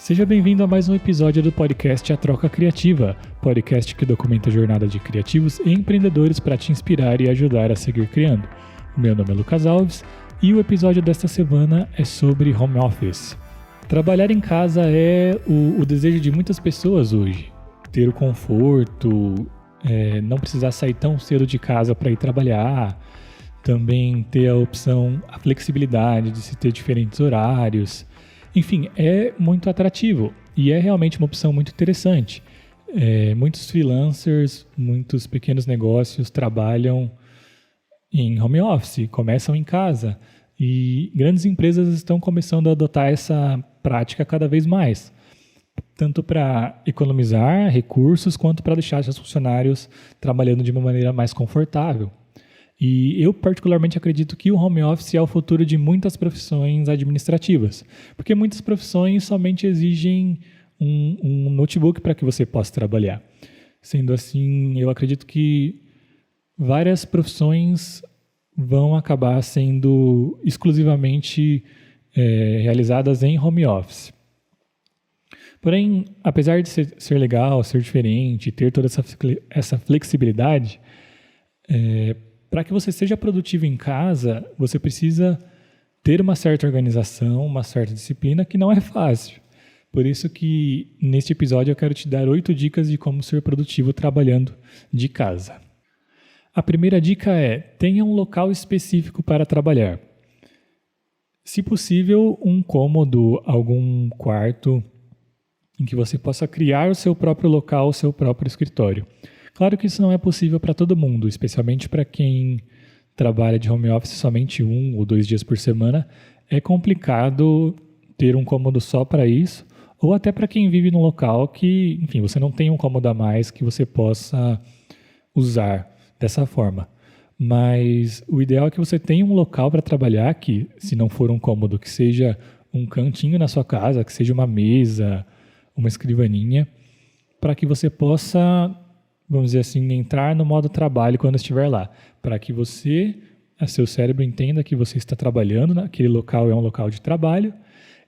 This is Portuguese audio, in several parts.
Seja bem-vindo a mais um episódio do podcast A Troca Criativa, podcast que documenta a jornada de criativos e empreendedores para te inspirar e ajudar a seguir criando. O meu nome é Lucas Alves e o episódio desta semana é sobre home office. Trabalhar em casa é o desejo de muitas pessoas hoje. Ter o conforto, não precisar sair tão cedo de casa para ir trabalhar, também ter a opção, a flexibilidade de se ter diferentes horários. Enfim, é muito atrativo e é realmente uma opção muito interessante. Muitos freelancers, muitos pequenos negócios trabalham em home office, começam em casa e grandes empresas estão começando a adotar essa prática cada vez mais, tanto para economizar recursos quanto para deixar seus funcionários trabalhando de uma maneira mais confortável. E eu particularmente acredito que o home office é o futuro de muitas profissões administrativas, porque muitas profissões somente exigem um notebook para que você possa trabalhar. Sendo assim, eu acredito que várias profissões vão acabar sendo exclusivamente realizadas em home office. Porém, apesar de ser legal, ser diferente, ter toda essa flexibilidade, para que você seja produtivo em casa, você precisa ter uma certa organização, uma certa disciplina, que não é fácil. Por isso que, neste episódio, eu quero te dar 8 dicas de como ser produtivo trabalhando de casa. A primeira dica é: tenha um local específico para trabalhar. Se possível, um cômodo, algum quarto em que você possa criar o seu próprio local, o seu próprio escritório. Claro que isso não é possível para todo mundo, especialmente para quem trabalha de home office somente 1 ou 2 dias por semana. É complicado ter um cômodo só para isso, ou até para quem vive num local que, enfim, você não tem um cômodo a mais que você possa usar dessa forma. Mas o ideal é que você tenha um local para trabalhar que, se não for um cômodo, que seja um cantinho na sua casa, que seja uma mesa, uma escrivaninha, para que você possa, vamos dizer assim, entrar no modo trabalho quando estiver lá, para que seu cérebro entenda que você está trabalhando, aquele local é um local de trabalho,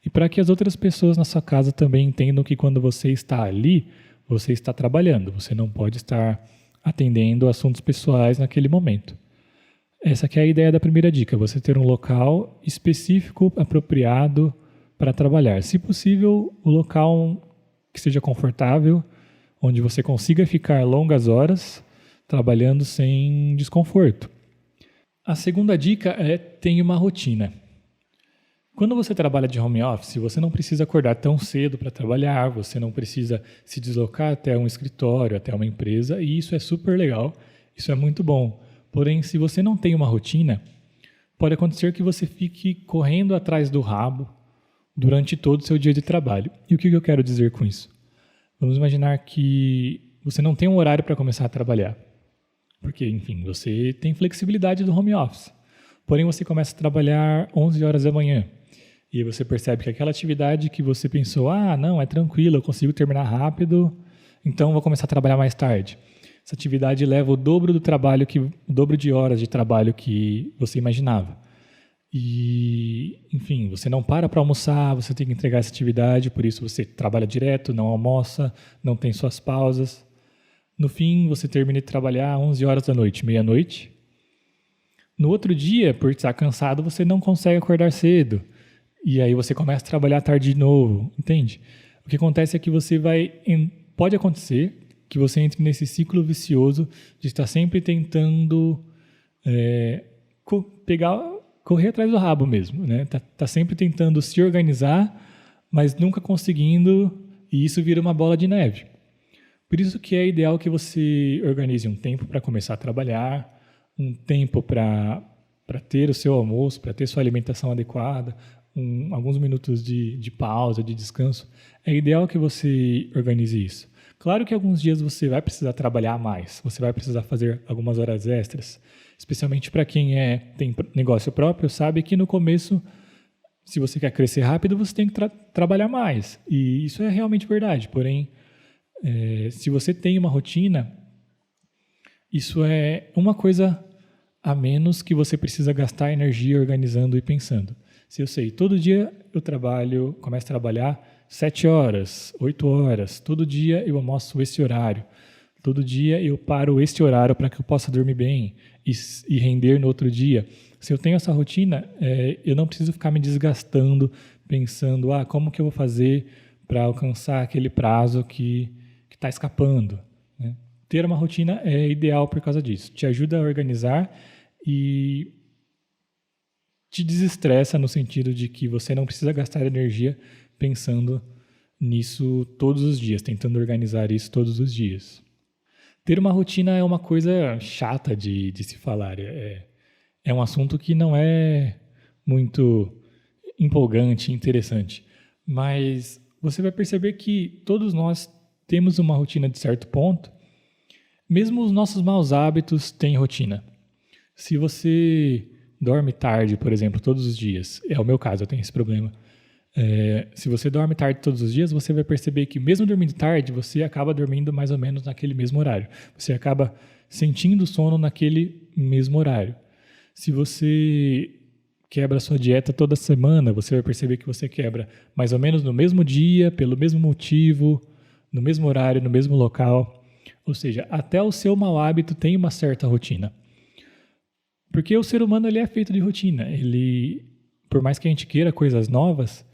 e para que as outras pessoas na sua casa também entendam que quando você está ali, você está trabalhando, você não pode estar atendendo assuntos pessoais naquele momento. Essa aqui é a ideia da primeira dica, você ter um local específico, apropriado para trabalhar. Se possível, o local que seja confortável, onde você consiga ficar longas horas trabalhando sem desconforto. A segunda dica é: tenha uma rotina. Quando você trabalha de home office, você não precisa acordar tão cedo para trabalhar, você não precisa se deslocar até um escritório, até uma empresa, e isso é super legal, isso é muito bom. Porém, se você não tem uma rotina, pode acontecer que você fique correndo atrás do rabo durante todo o seu dia de trabalho. E o que eu quero dizer com isso? Vamos imaginar que você não tem um horário para começar a trabalhar, porque, enfim, você tem flexibilidade do home office. Porém, você começa a trabalhar 11 horas da manhã. E você percebe que aquela atividade que você pensou, não, é tranquilo, eu consigo terminar rápido, então vou começar a trabalhar mais tarde. Essa atividade leva o dobro de horas de trabalho que você imaginava. E, enfim, você não para almoçar, você tem que entregar essa atividade, por isso você trabalha direto, não almoça, não tem suas pausas. No fim, você termina de trabalhar 11 horas da noite, meia-noite. No outro dia, por estar cansado, você não consegue acordar cedo. E aí você começa a trabalhar tarde de novo, entende? O que acontece é que pode acontecer que você entre nesse ciclo vicioso de estar sempre tentando correr atrás do rabo mesmo, né? Tá sempre tentando se organizar, mas nunca conseguindo, e isso vira uma bola de neve. Por isso que é ideal que você organize um tempo para começar a trabalhar, um tempo para ter o seu almoço, para ter sua alimentação adequada, alguns minutos de pausa, de descanso. É ideal que você organize isso. Claro que alguns dias você vai precisar trabalhar mais, você vai precisar fazer algumas horas extras, especialmente para quem tem negócio próprio, sabe que no começo, se você quer crescer rápido, você tem que trabalhar mais. E isso é realmente verdade. Porém, se você tem uma rotina, isso é uma coisa a menos que você precisa gastar energia organizando e pensando. Se eu sei, todo dia eu começo a trabalhar 7 horas, 8 horas, todo dia eu almoço esse horário, todo dia eu paro este horário para que eu possa dormir bem e render no outro dia. Se eu tenho essa rotina, eu não preciso ficar me desgastando, pensando, como que eu vou fazer para alcançar aquele prazo que está escapando, né? Ter uma rotina é ideal por causa disso. Te ajuda a organizar e te desestressa no sentido de que você não precisa gastar energia pensando nisso todos os dias, tentando organizar isso todos os dias. Ter uma rotina é uma coisa chata de se falar. É um assunto que não é muito empolgante, interessante. Mas você vai perceber que todos nós temos uma rotina de certo ponto. Mesmo os nossos maus hábitos têm rotina. Se você dorme tarde, por exemplo, todos os dias, é o meu caso, eu tenho esse problema. Se você dorme tarde todos os dias, você vai perceber que mesmo dormindo tarde, você acaba dormindo mais ou menos naquele mesmo horário. Você acaba sentindo sono naquele mesmo horário. Se você quebra a sua dieta toda semana, você vai perceber que você quebra mais ou menos no mesmo dia, pelo mesmo motivo, no mesmo horário, no mesmo local. Ou seja, até o seu mau hábito tem uma certa rotina. Porque o ser humano ele é feito de rotina. Por mais que a gente queira coisas novas,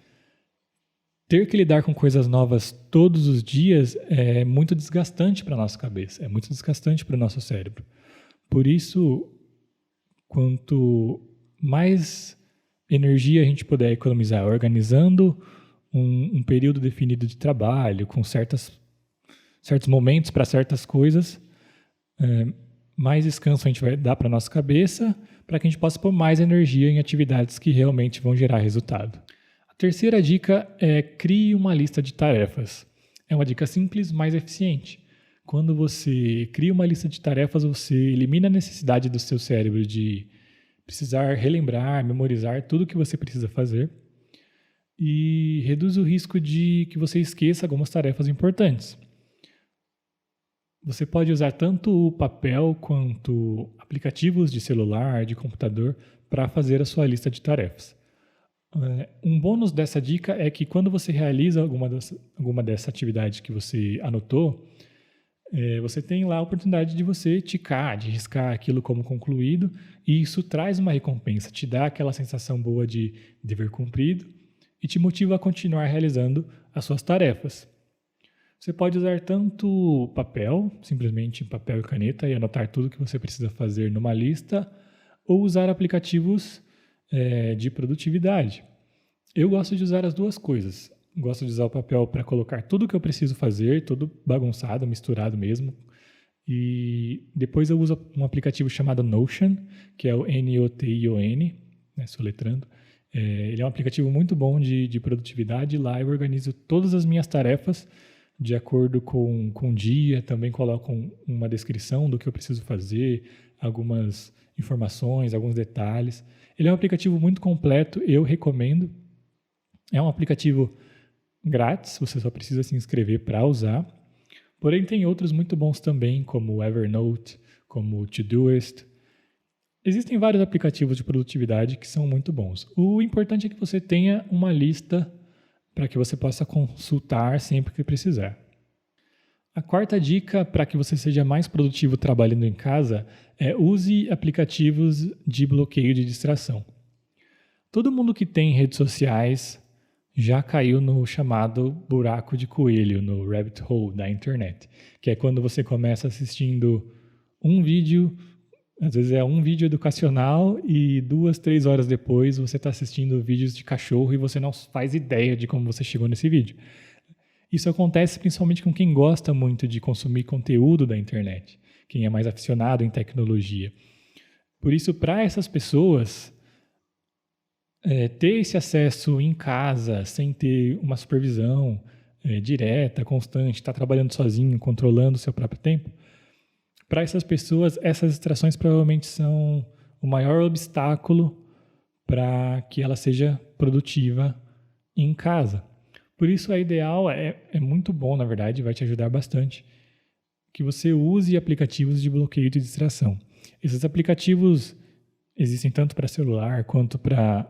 ter que lidar com coisas novas todos os dias é muito desgastante para a nossa cabeça, é muito desgastante para o nosso cérebro. Por isso, quanto mais energia a gente puder economizar organizando um período definido de trabalho, com certos momentos para certas coisas, mais descanso a gente vai dar para a nossa cabeça, para que a gente possa pôr mais energia em atividades que realmente vão gerar resultado. A terceira dica é crie uma lista de tarefas. É uma dica simples, mas eficiente. Quando você cria uma lista de tarefas, você elimina a necessidade do seu cérebro de precisar relembrar, memorizar tudo o que você precisa fazer e reduz o risco de que você esqueça algumas tarefas importantes. Você pode usar tanto o papel quanto aplicativos de celular, de computador, para fazer a sua lista de tarefas. Um bônus dessa dica é que quando você realiza alguma dessa atividade que você anotou, você tem lá a oportunidade de você ticar, de riscar aquilo como concluído, e isso traz uma recompensa, te dá aquela sensação boa de dever cumprido e te motiva a continuar realizando as suas tarefas. Você pode usar tanto papel, simplesmente papel e caneta, e anotar tudo que você precisa fazer numa lista, ou usar aplicativos de produtividade. Eu gosto de usar as duas coisas. Gosto de usar o papel para colocar tudo que eu preciso fazer, tudo bagunçado, misturado mesmo. E depois eu uso um aplicativo chamado Notion, que é o Notion, soletrando. Ele é um aplicativo muito bom de produtividade. Lá eu organizo todas as minhas tarefas de acordo com o dia. Também coloco uma descrição do que eu preciso fazer, algumas informações, alguns detalhes. Ele é um aplicativo muito completo, eu recomendo. É um aplicativo grátis, você só precisa se inscrever para usar. Porém, tem outros muito bons também, como o Evernote, como o Todoist. Existem vários aplicativos de produtividade que são muito bons. O importante é que você tenha uma lista para que você possa consultar sempre que precisar. A quarta dica para que você seja mais produtivo trabalhando em casa é use aplicativos de bloqueio de distração. Todo mundo que tem redes sociais já caiu no chamado buraco de coelho, no rabbit hole da internet, que é quando você começa assistindo um vídeo, às vezes é um vídeo educacional e 2, 3 horas depois você está assistindo vídeos de cachorro e você não faz ideia de como você chegou nesse vídeo. Isso acontece principalmente com quem gosta muito de consumir conteúdo da internet, quem é mais aficionado em tecnologia. Por isso, para essas pessoas, ter esse acesso em casa, sem ter uma supervisão direta, constante, estar trabalhando sozinho, controlando o seu próprio tempo, para essas pessoas, essas distrações provavelmente são o maior obstáculo para que ela seja produtiva em casa. Por isso, é ideal, é muito bom, na verdade, vai te ajudar bastante, que você use aplicativos de bloqueio de distração. Esses aplicativos existem tanto para celular quanto para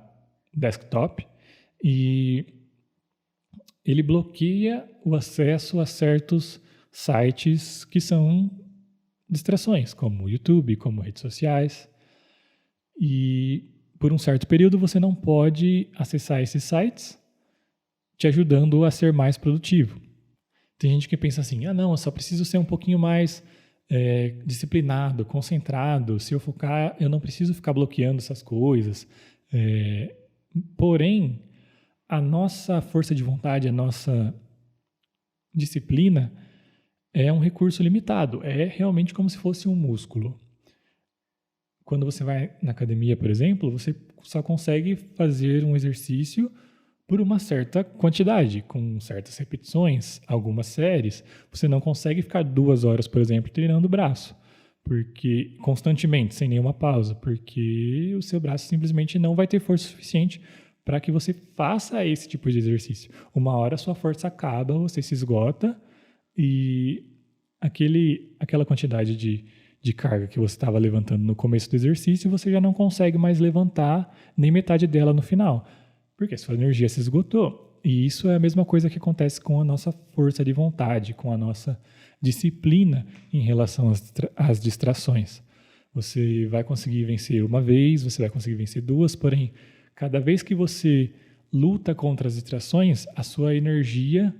desktop, e ele bloqueia o acesso a certos sites que são distrações, como o YouTube, como redes sociais. E por um certo período você não pode acessar esses sites, te ajudando a ser mais produtivo. Tem gente que pensa assim, não, eu só preciso ser um pouquinho mais disciplinado, concentrado. Se eu focar, eu não preciso ficar bloqueando essas coisas. Porém, a nossa força de vontade, a nossa disciplina é um recurso limitado. É realmente como se fosse um músculo. Quando você vai na academia, por exemplo, você só consegue fazer um exercício por uma certa quantidade, com certas repetições, algumas séries. Você não consegue ficar 2 horas, por exemplo, treinando o braço, porque constantemente, sem nenhuma pausa, porque o seu braço simplesmente não vai ter força suficiente para que você faça esse tipo de exercício. Uma hora a sua força acaba, você se esgota e aquela quantidade de carga que você estava levantando no começo do exercício, você já não consegue mais levantar nem metade dela no final, porque a sua energia se esgotou. E isso é a mesma coisa que acontece com a nossa força de vontade, com a nossa disciplina em relação às distrações. Você vai conseguir vencer uma vez, você vai conseguir vencer 2, porém, cada vez que você luta contra as distrações, a sua energia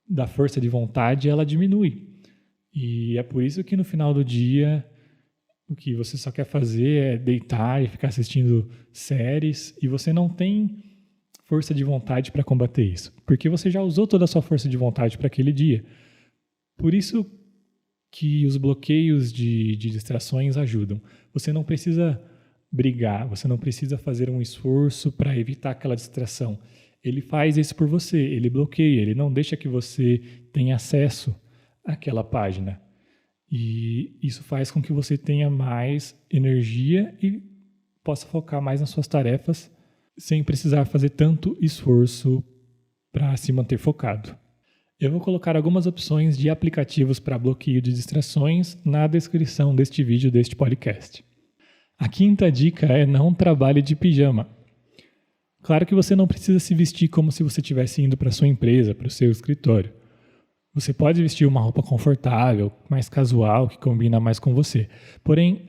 da força de vontade, ela diminui. E é por isso que no final do dia, o que você só quer fazer é deitar e ficar assistindo séries, e você não tem força de vontade para combater isso, porque você já usou toda a sua força de vontade para aquele dia. Por isso que os bloqueios de distrações ajudam. Você não precisa brigar, você não precisa fazer um esforço para evitar aquela distração. Ele faz isso por você, ele bloqueia, ele não deixa que você tenha acesso àquela página. E isso faz com que você tenha mais energia e possa focar mais nas suas tarefas sem precisar fazer tanto esforço para se manter focado. Eu vou colocar algumas opções de aplicativos para bloqueio de distrações na descrição deste vídeo, deste podcast. A 5ª dica é não trabalhe de pijama. Claro que você não precisa se vestir como se você estivesse indo para a sua empresa, para o seu escritório. Você pode vestir uma roupa confortável, mais casual, que combina mais com você. Porém,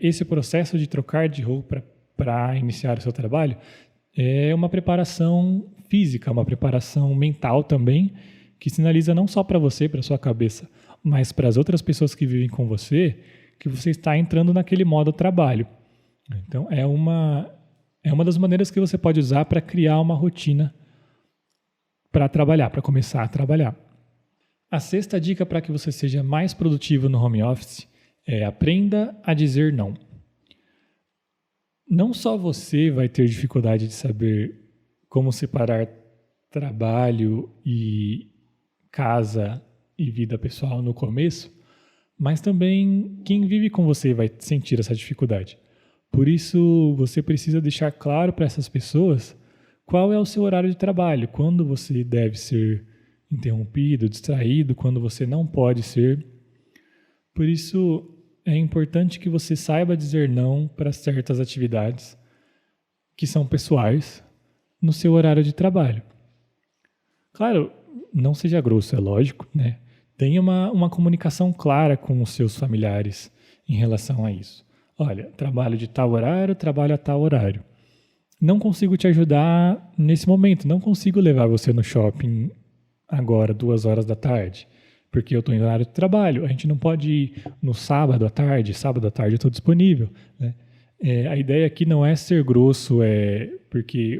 esse processo de trocar de roupa para iniciar o seu trabalho é uma preparação física, uma preparação mental também, que sinaliza não só para você, para sua cabeça, mas para as outras pessoas que vivem com você, que você está entrando naquele modo trabalho. Então, é uma das maneiras que você pode usar para criar uma rotina para trabalhar, para começar a trabalhar. A 6ª dica para que você seja mais produtivo no home office é aprenda a dizer não. Não só você vai ter dificuldade de saber como separar trabalho e casa e vida pessoal no começo, mas também quem vive com você vai sentir essa dificuldade. Por isso, você precisa deixar claro para essas pessoas qual é o seu horário de trabalho, quando você deve ser interrompido, distraído, quando você não pode ser. Por isso, é importante que você saiba dizer não para certas atividades que são pessoais no seu horário de trabalho. Claro, não seja grosso, é lógico, né? Tenha uma comunicação clara com os seus familiares em relação a isso. Olha, trabalho de tal horário, trabalho a tal horário. Não consigo te ajudar nesse momento, não consigo levar você no shopping agora, 2 horas da tarde, porque eu estou em horário de trabalho. A gente não pode ir no sábado à tarde eu estou disponível, né? A ideia aqui não é ser grosso, porque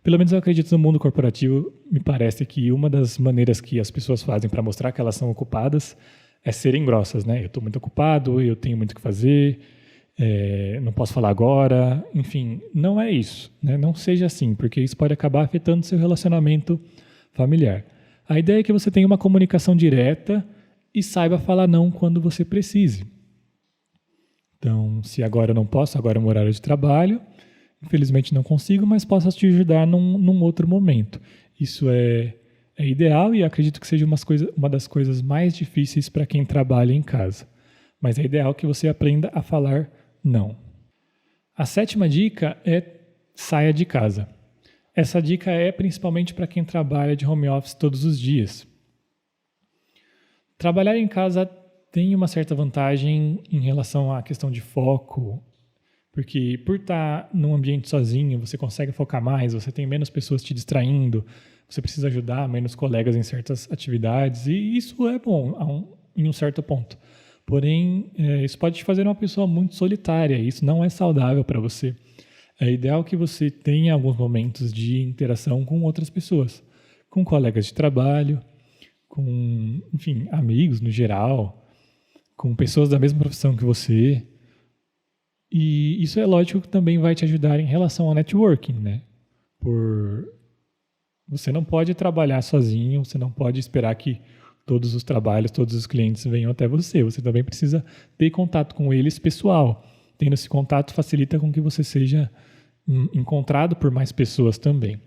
pelo menos eu acredito no mundo corporativo, me parece que uma das maneiras que as pessoas fazem para mostrar que elas são ocupadas é serem grossas, né? Eu estou muito ocupado, eu tenho muito o que fazer, não posso falar agora, enfim, não é isso, né? Não seja assim, porque isso pode acabar afetando seu relacionamento familiar. A ideia é que você tenha uma comunicação direta e saiba falar não quando você precise. Então, se agora eu não posso, agora é um horário de trabalho, infelizmente não consigo, mas posso te ajudar num outro momento. Isso é ideal e acredito que seja uma das coisas mais difíceis para quem trabalha em casa. Mas é ideal que você aprenda a falar não. A 7ª dica é saia de casa. essa dica é principalmente para quem trabalha de home office todos os dias. Trabalhar em casa tem uma certa vantagem em relação à questão de foco, porque por estar num ambiente sozinho, você consegue focar mais, você tem menos pessoas te distraindo, você precisa ajudar menos colegas em certas atividades, e isso é bom em um certo ponto. Porém, isso pode te fazer uma pessoa muito solitária, e isso não é saudável para você. É ideal que você tenha alguns momentos de interação com outras pessoas, com colegas de trabalho, com, enfim, amigos no geral, com pessoas da mesma profissão que você. E isso é lógico que também vai te ajudar em relação ao networking, né? Você não pode trabalhar sozinho, você não pode esperar que todos os trabalhos, todos os clientes venham até você. Você também precisa ter contato com eles pessoal. Tendo esse contato facilita com que você seja encontrado por mais pessoas também.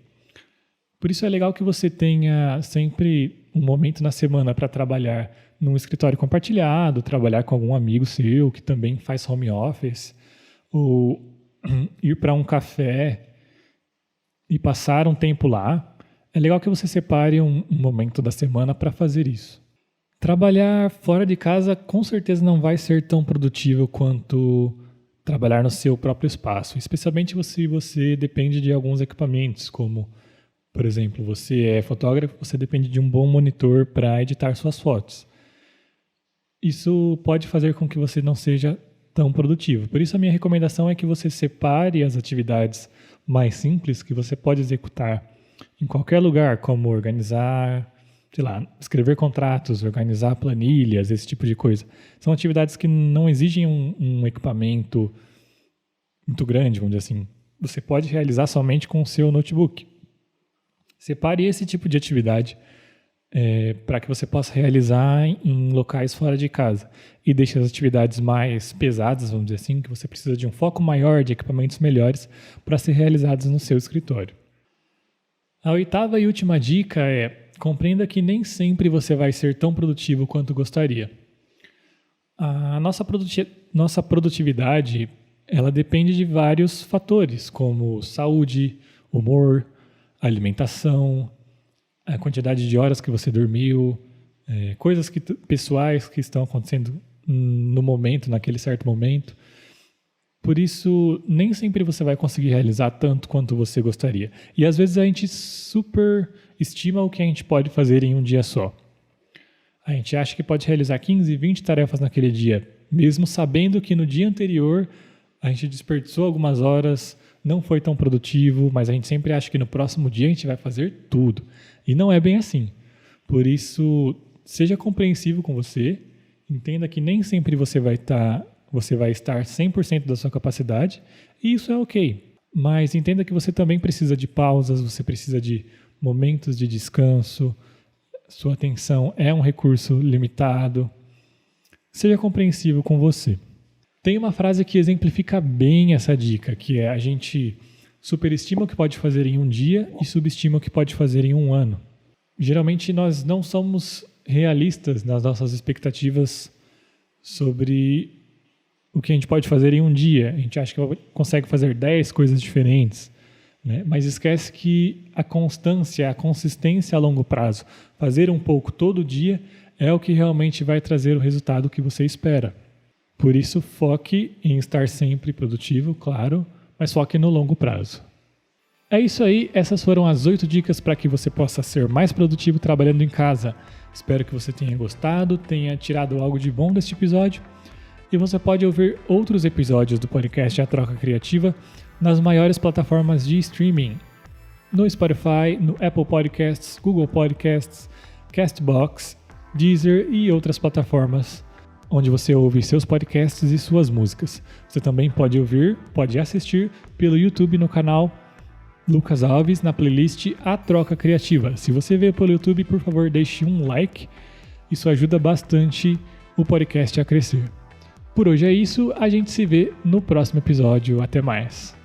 Por isso é legal que você tenha sempre um momento na semana para trabalhar num escritório compartilhado, trabalhar com algum amigo seu que também faz home office, ou ir para um café e passar um tempo lá. É legal que você separe um momento da semana para fazer isso. Trabalhar fora de casa com certeza não vai ser tão produtivo quanto trabalhar no seu próprio espaço, especialmente se você depende de alguns equipamentos, como, por exemplo, você é fotógrafo, você depende de um bom monitor para editar suas fotos. Isso pode fazer com que você não seja tão produtivo. Por isso a minha recomendação é que você separe as atividades mais simples que você pode executar em qualquer lugar, como organizar, escrever contratos, organizar planilhas, esse tipo de coisa. São atividades que não exigem um equipamento muito grande, vamos dizer assim. Você pode realizar somente com o seu notebook. Separe esse tipo de atividade para que você possa realizar em locais fora de casa. E deixe as atividades mais pesadas, vamos dizer assim, que você precisa de um foco maior, de equipamentos melhores, para ser realizadas no seu escritório. A 8ª e última dica é: compreenda que nem sempre você vai ser tão produtivo quanto gostaria. A nossa produtividade, ela depende de vários fatores, como saúde, humor, alimentação, a quantidade de horas que você dormiu, coisas pessoais que estão acontecendo no momento, naquele certo momento. Por isso, nem sempre você vai conseguir realizar tanto quanto você gostaria. E às vezes a gente superestima o que a gente pode fazer em um dia só. A gente acha que pode realizar 15, 20 tarefas naquele dia, mesmo sabendo que no dia anterior a gente desperdiçou algumas horas, não foi tão produtivo, mas a gente sempre acha que no próximo dia a gente vai fazer tudo. E não é bem assim. Por isso, seja compreensivo com você, entenda que nem sempre você vai estar 100% da sua capacidade, e isso é ok. Mas entenda que você também precisa de pausas, você precisa de momentos de descanso, sua atenção é um recurso limitado. Seja compreensivo com você. Tem uma frase que exemplifica bem essa dica, que é: a gente superestima o que pode fazer em um dia e subestima o que pode fazer em um ano. Geralmente nós não somos realistas nas nossas expectativas sobre o que a gente pode fazer em um dia. A gente acha que consegue fazer 10 coisas diferentes, né? Mas esquece que a constância, a consistência a longo prazo, fazer um pouco todo dia, é o que realmente vai trazer o resultado que você espera. Por isso, foque em estar sempre produtivo, claro, mas foque no longo prazo. É isso aí, essas foram as 8 dicas para que você possa ser mais produtivo trabalhando em casa. Espero que você tenha gostado, tenha tirado algo de bom deste episódio. E você pode ouvir outros episódios do podcast A Troca Criativa nas maiores plataformas de streaming: no Spotify, no Apple Podcasts, Google Podcasts, Castbox, Deezer e outras plataformas onde você ouve seus podcasts e suas músicas. Você também pode assistir pelo YouTube no canal Lucas Alves, na playlist A Troca Criativa. Se você vê pelo YouTube, por favor, deixe um like. Isso ajuda bastante o podcast a crescer. Por hoje é isso, a gente se vê no próximo episódio. Até mais!